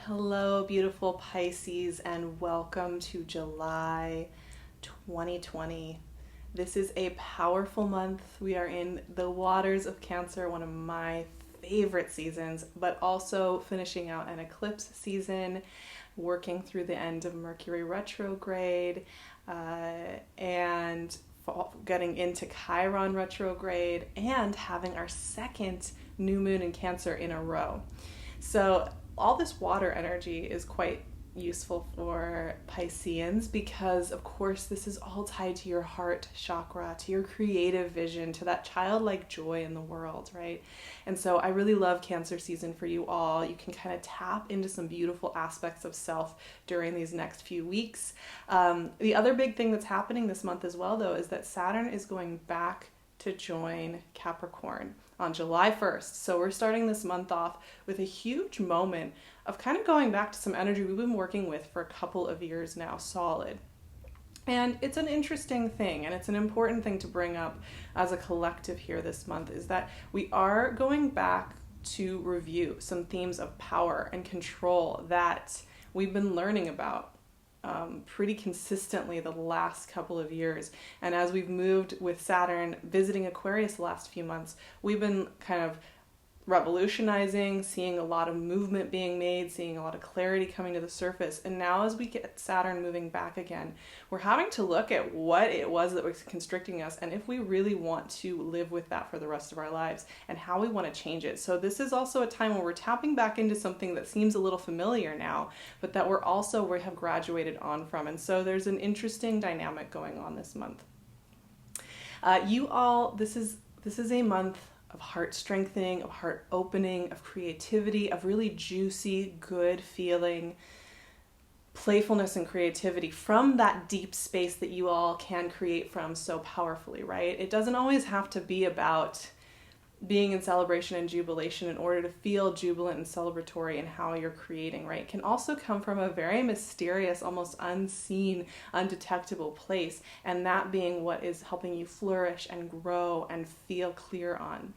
Hello, beautiful Pisces, and welcome to July 2020. This is a powerful month. We are in the waters of Cancer, one of my favorite seasons, but also finishing out an eclipse season, working through the end of Mercury retrograde, and getting into Chiron retrograde, and having our second new moon in Cancer in a row. So all this water energy is quite useful for Pisceans because, of course, this is all tied to your heart chakra, to your creative vision, to that childlike joy in the world, right? And so I really love Cancer season for you all. You can kind of tap into some beautiful aspects of self during these next few weeks. The other big thing that's happening this month as well, though, is that Saturn is going back to join Capricorn on July 1st. So we're starting this month off with a huge moment of kind of going back to some energy we've been working with for a couple of years now, solid. And it's an interesting thing, and it's an important thing to bring up as a collective here this month, is that we are going back to review some themes of power and control that we've been learning about pretty consistently the last couple of years. And as we've moved with Saturn visiting Aquarius the last few months, we've been kind of revolutionizing, seeing a lot of movement being made, seeing a lot of clarity coming to the surface. And now as we get Saturn moving back again, we're having to look at what it was that was constricting us and if we really want to live with that for the rest of our lives and how we want to change it. So this is also a time where we're tapping back into something that seems a little familiar now, but that we have graduated on from. And so there's an interesting dynamic going on this month. This is a month of heart strengthening, of heart opening, of creativity, of really juicy, good feeling, playfulness and creativity from that deep space that you all can create from so powerfully, right? It doesn't always have to be about being in celebration and jubilation in order to feel jubilant and celebratory in how you're creating, right? It can also come from a very mysterious, almost unseen, undetectable place, and that being what is helping you flourish and grow and feel clear on.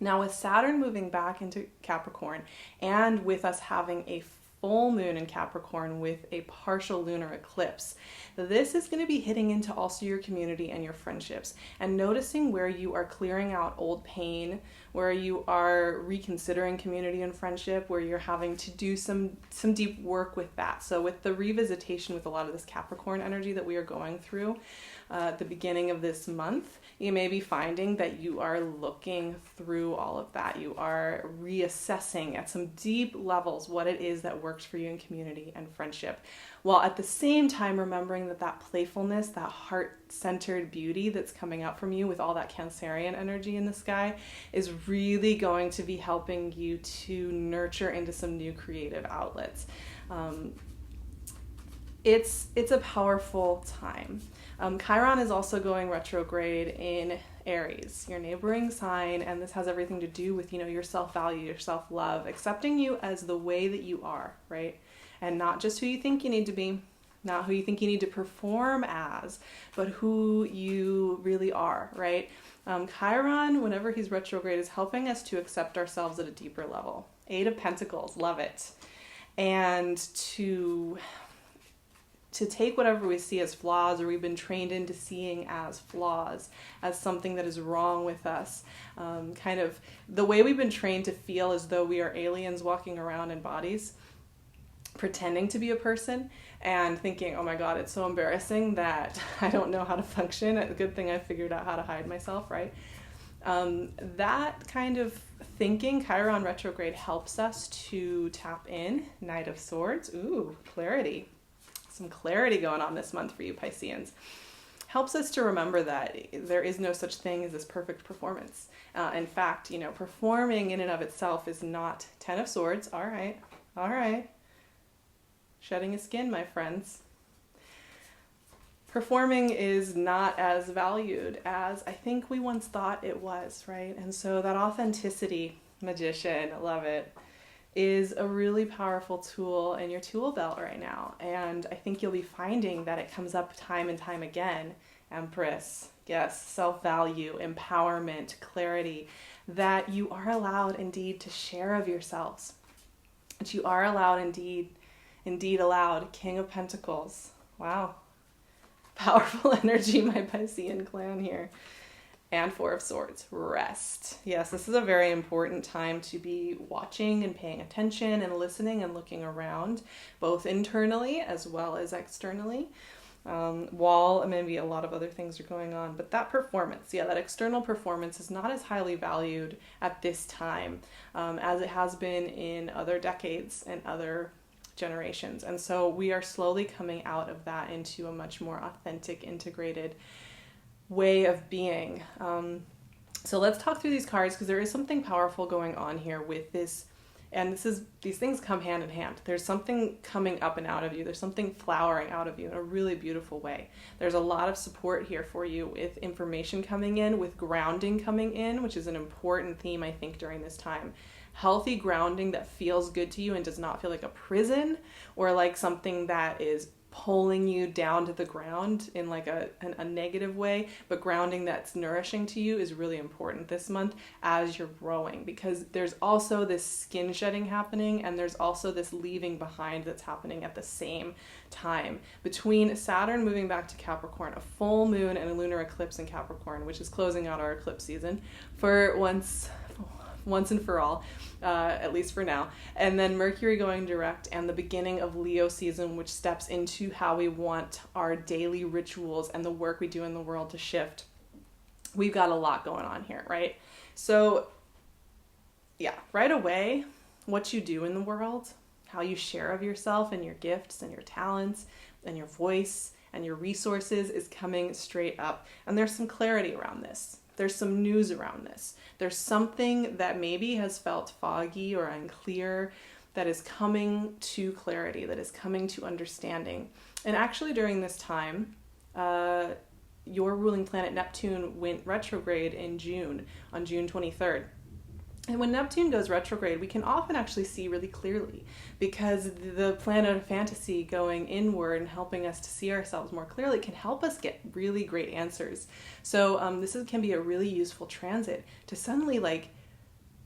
Now with Saturn moving back into Capricorn and with us having a full moon in Capricorn with a partial lunar eclipse, this is going to be hitting into also your community and your friendships and noticing where you are clearing out old pain, where you are reconsidering community and friendship, where you're having to do some deep work with that. So with the revisitation with a lot of this Capricorn energy that we are going through at the beginning of this month, you may be finding that you are looking through all of that. You are reassessing at some deep levels what it is that works for you in community and friendship, while at the same time remembering that playfulness, that heart-centered beauty that's coming out from you with all that Cancerian energy in the sky is really going to be helping you to nurture into some new creative outlets. It's a powerful time. Chiron is also going retrograde in Aries, your neighboring sign, and this has everything to do with, your self-value, your self-love, accepting you as the way that you are, right? And not just who you think you need to be, not who you think you need to perform as, but who you really are, right? Chiron, whenever he's retrograde, is helping us to accept ourselves at a deeper level. 8 of Pentacles, love it. And to take whatever we see as flaws, or we've been trained into seeing as flaws, as something that is wrong with us, kind of the way we've been trained to feel as though we are aliens walking around in bodies, pretending to be a person and thinking, oh my God, it's so embarrassing that I don't know how to function. A good thing I figured out how to hide myself, right? That kind of thinking, Chiron retrograde helps us to tap in. Knight of Swords, ooh, clarity. Some clarity going on this month for you Pisceans. Helps us to remember that there is no such thing as this perfect performance. In fact, performing in and of itself is not 10 of Swords. All right. Shedding a skin, my friends. Performing is not as valued as I think we once thought it was, right? And so that authenticity, magician, love it, is a really powerful tool in your tool belt right now. And I think you'll be finding that it comes up time and time again. Empress, yes, self-value, empowerment, clarity, that you are allowed indeed to share of yourselves. But you are allowed, indeed allowed. King of Pentacles. Wow. Powerful energy, my Piscean clan here. And Four of Swords. Rest. Yes, this is a very important time to be watching and paying attention and listening and looking around, both internally as well as externally. While maybe a lot of other things are going on, but that performance, that external performance is not as highly valued at this time as it has been in other decades and other generations. And so we are slowly coming out of that into a much more authentic, integrated way of being. So let's talk through these cards, because there is something powerful going on here with this. And these things come hand in hand. There's something coming up and out of you. There's something flowering out of you in a really beautiful way. There's a lot of support here for you with information coming in, with grounding coming in, which is an important theme, I think, during this time. Healthy grounding that feels good to you and does not feel like a prison or like something that is pulling you down to the ground in like a negative way, but grounding that's nourishing to you is really important this month as you're growing, because there's also this skin shedding happening, and there's also this leaving behind that's happening at the same time between Saturn moving back to Capricorn, a full moon and a lunar eclipse in Capricorn, which is closing out our eclipse season for once and for all, at least for now. And then Mercury going direct and the beginning of Leo season, which steps into how we want our daily rituals and the work we do in the world to shift. We've got a lot going on here, right? So right away, what you do in the world, how you share of yourself and your gifts and your talents and your voice and your resources is coming straight up. And there's some clarity around this. There's some news around this. There's something that maybe has felt foggy or unclear that is coming to clarity, that is coming to understanding. And actually during this time, your ruling planet Neptune went retrograde in June, on June 23rd. And when Neptune goes retrograde, we can often actually see really clearly, because the planet of fantasy going inward and helping us to see ourselves more clearly can help us get really great answers. So can be a really useful transit to suddenly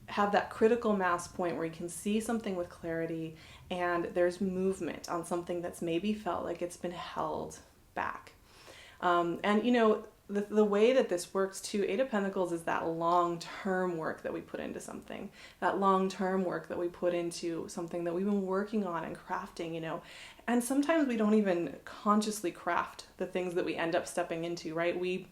have that critical mass point where you can see something with clarity and there's movement on something that's maybe felt like it's been held back. The way that this works too, Eight of Pentacles is that long-term work that we put into something, that long-term work that we put into something that we've been working on and crafting, and sometimes we don't even consciously craft the things that we end up stepping into, right? We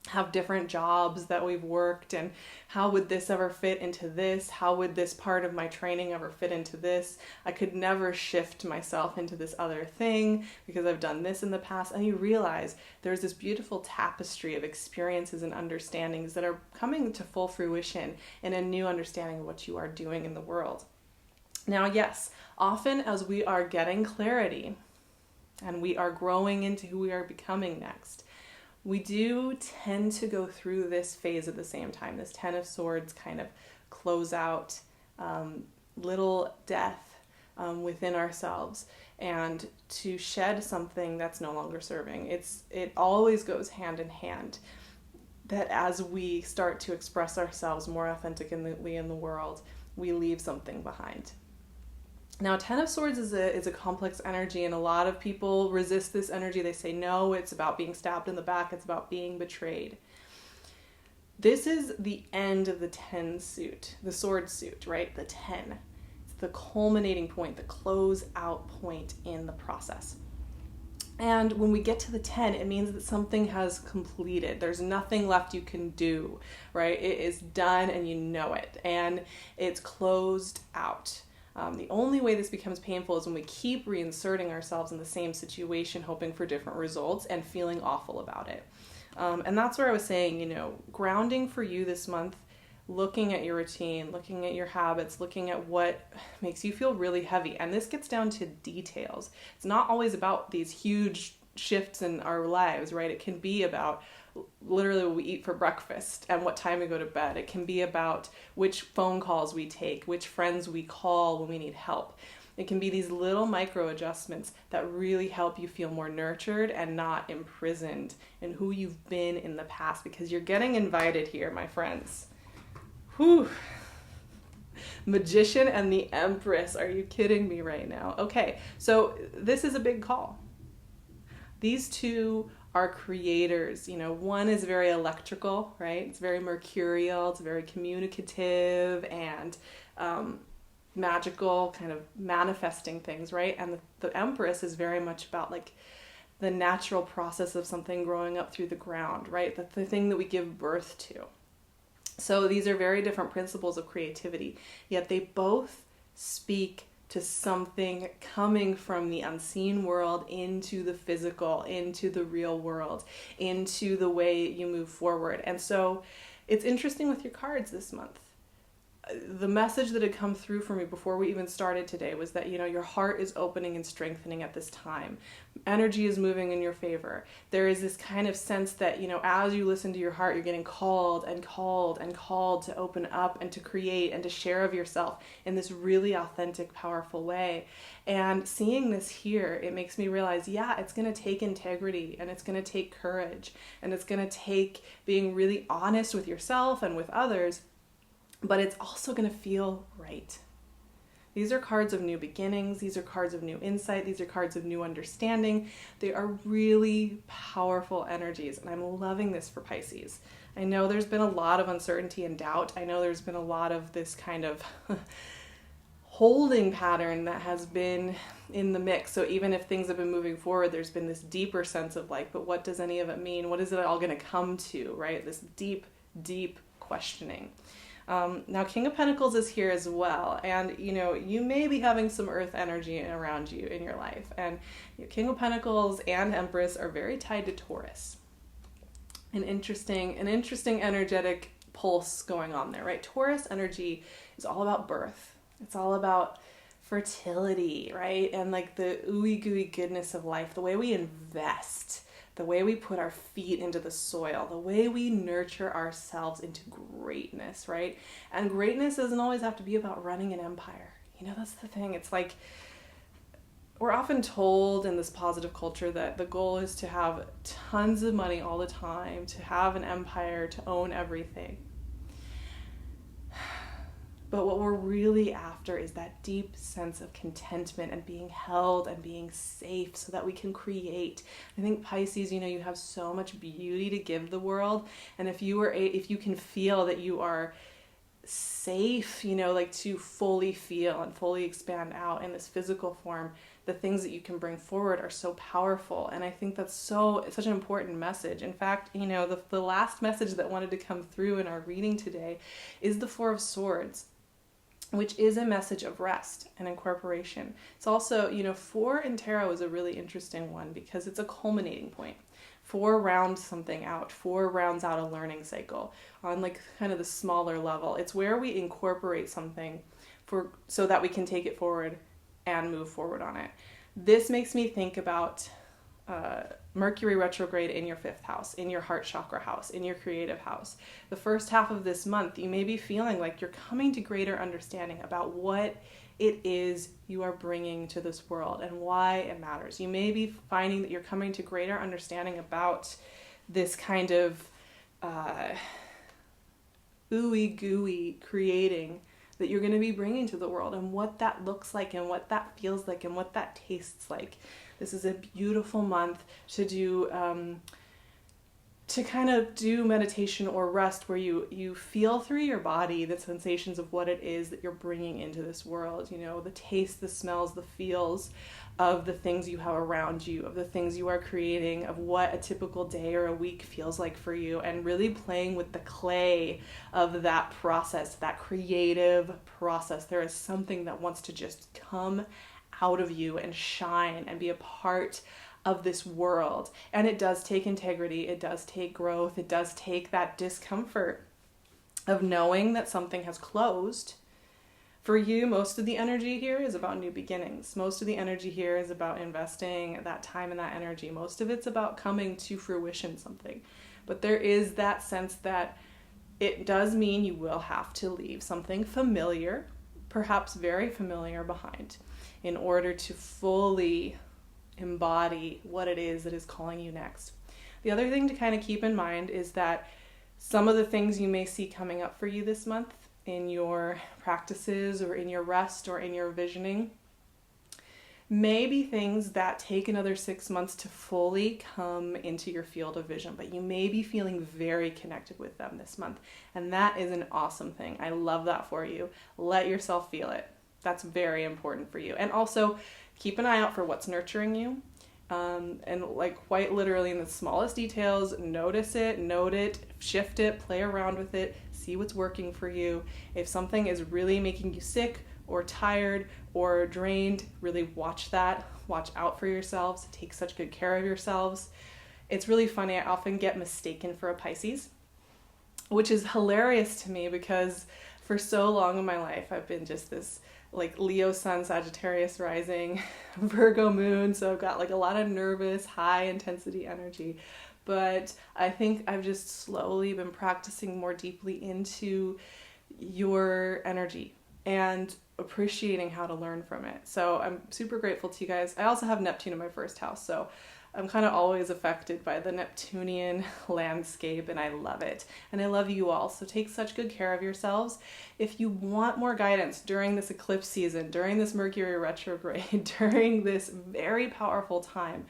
have different jobs that we've worked, and how would this ever fit into this? How would this part of my training ever fit into this? I could never shift myself into this other thing because I've done this in the past. And you realize there's this beautiful tapestry of experiences and understandings that are coming to full fruition in a new understanding of what you are doing in the world. Now, yes, often as we are getting clarity and we are growing into who we are becoming next, we do tend to go through this phase at the same time, this Ten of Swords kind of close out little death within ourselves, and to shed something that's no longer serving. It always goes hand in hand, that as we start to express ourselves more authentically in the world, we leave something behind. Now, Ten of Swords is a complex energy, and a lot of people resist this energy. They say, no, it's about being stabbed in the back. It's about being betrayed. This is the end of the 10 suit, the sword suit, right? The 10. It's the culminating point, the close out point in the process. And when we get to the 10, it means that something has completed. There's nothing left you can do, right? It is done and you know it, and it's closed out. The only way this becomes painful is when we keep reinserting ourselves in the same situation, hoping for different results and feeling awful about it. And that's where I was saying, grounding for you this month, looking at your routine, looking at your habits, looking at what makes you feel really heavy. And this gets down to details. It's not always about these huge shifts in our lives, right? It can be about literally what we eat for breakfast and what time we go to bed. It can be about which phone calls we take, which friends we call when we need help. It can be these little micro adjustments that really help you feel more nurtured and not imprisoned in who you've been in the past, because you're getting invited here, my friends. Whew. Magician and the Empress. Are you kidding me right now? Okay, so this is a big call. These two are creators. You know, one is very electrical, right? It's very mercurial, it's very communicative and magical, kind of manifesting things, right? And the Empress is very much about like the natural process of something growing up through the ground, right? The thing that we give birth to. So these are very different principles of creativity, yet they both speak to something coming from the unseen world into the physical, into the real world, into the way you move forward. And so it's interesting with your cards this month. The message that had come through for me before we even started today was that, you know, your heart is opening and strengthening at this time. Energy is moving in your favor. There is this kind of sense that, you know, as you listen to your heart, you're getting called and called and called to open up and to create and to share of yourself in this really authentic, powerful way. And seeing this here, it makes me realize, yeah, it's going to take integrity and it's going to take courage and it's going to take being really honest with yourself and with others. But it's also going to feel right. These are cards of new beginnings. These are cards of new insight. These are cards of new understanding. They are really powerful energies, and I'm loving this for Pisces. I know there's been a lot of uncertainty and doubt. I know there's been a lot of this kind of holding pattern that has been in the mix. So even if things have been moving forward, there's been this deeper sense of like, but what does any of it mean? What is it all going to come to, right? This deep, deep questioning. Now, King of Pentacles is here as well, and you know, you may be having some earth energy around you in your life, and King of Pentacles and Empress are very tied to Taurus. An interesting energetic pulse going on there, right? Taurus energy is all about birth. It's all about fertility, right? And like the ooey gooey goodness of life, the way we invest, the way we put our feet into the soil, the way we nurture ourselves into greatness, right? And greatness doesn't always have to be about running an empire. You know, that's the thing. It's like we're often told in this positive culture that the goal is to have tons of money all the time, to have an empire, to own everything. But what we're really after is that deep sense of contentment and being held and being safe so that we can create. I think Pisces, you know, you have so much beauty to give the world. And if you can feel that you are safe, you know, like to fully feel and fully expand out in this physical form, the things that you can bring forward are so powerful. And I think that's such an important message. In fact, you know, the last message that wanted to come through in our reading today is the Four of Swords, which is a message of rest and incorporation. It's also, you know, 4 in tarot is a really interesting one because it's a culminating point. 4 rounds something out. 4 rounds out a learning cycle on like kind of the smaller level. It's where we incorporate something so that we can take it forward and move forward on it. This makes me think about Mercury retrograde in your 5th house, in your heart chakra house, in your creative house. The first half of this month, you may be feeling like you're coming to greater understanding about what it is you are bringing to this world and why it matters. You may be finding that you're coming to greater understanding about this kind of ooey gooey creating that you're going to be bringing to the world and what that looks like and what that feels like and what that tastes like. This is a beautiful month to do, to kind of do meditation or rest where you feel through your body the sensations of what it is that you're bringing into this world. You know, the taste, the smells, the feels of the things you have around you, of the things you are creating, of what a typical day or a week feels like for you, and really playing with the clay of that process, that creative process. There is something that wants to just come out of you and shine and be a part of this world. And it does take integrity, it does take growth, it does take that discomfort of knowing that something has closed. For you, most of the energy here is about new beginnings. Most of the energy here is about investing that time and that energy. Most of it's about coming to fruition something. But there is that sense that it does mean you will have to leave something familiar, perhaps very familiar, behind in order to fully embody what it is that is calling you next. The other thing to kind of keep in mind is that some of the things you may see coming up for you this month in your practices or in your rest or in your visioning may be things that take another 6 months to fully come into your field of vision, but you may be feeling very connected with them this month. And that is an awesome thing. I love that for you. Let yourself feel it. That's very important for you. And also keep an eye out for what's nurturing you. And like quite literally in the smallest details, notice it, note it, shift it, play around with it, see what's working for you. If something is really making you sick or tired or drained, really watch that. Watch out for yourselves. Take such good care of yourselves. It's really funny. I often get mistaken for a Pisces, which is hilarious to me because for so long in my life, I've been just this like Leo sun, Sagittarius rising, Virgo moon. So I've got like a lot of nervous, high intensity energy. But I think I've just slowly been practicing more deeply into your energy and appreciating how to learn from it. So I'm super grateful to you guys. I also have Neptune in my first house, so I'm kind of always affected by the Neptunian landscape, and I love it. And I love you all. So take such good care of yourselves. If you want more guidance during this eclipse season, during this Mercury retrograde, during this very powerful time,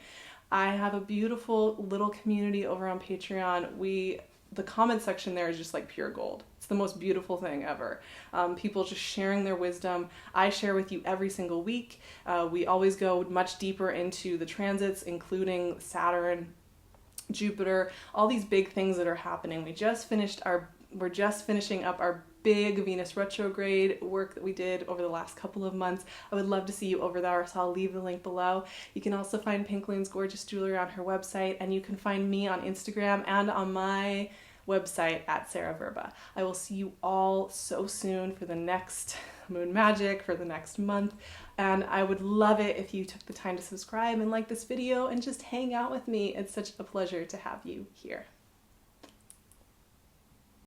I have a beautiful little community over on Patreon. The comment section there is just like pure gold. It's the most beautiful thing ever. People just sharing their wisdom. I share with you every single week. We always go much deeper into the transits, including Saturn, Jupiter, all these big things that are happening. We're just finishing up our big Venus retrograde work that we did over the last couple of months. I would love to see you over there, so I'll leave the link below. You can also find PinkLune's gorgeous jewelry on her website, and you can find me on Instagram and on my website at Sarah Verba. I will see you all so soon for the next Moon Magic, for the next month, and I would love it if you took the time to subscribe and like this video and just hang out with me. It's such a pleasure to have you here.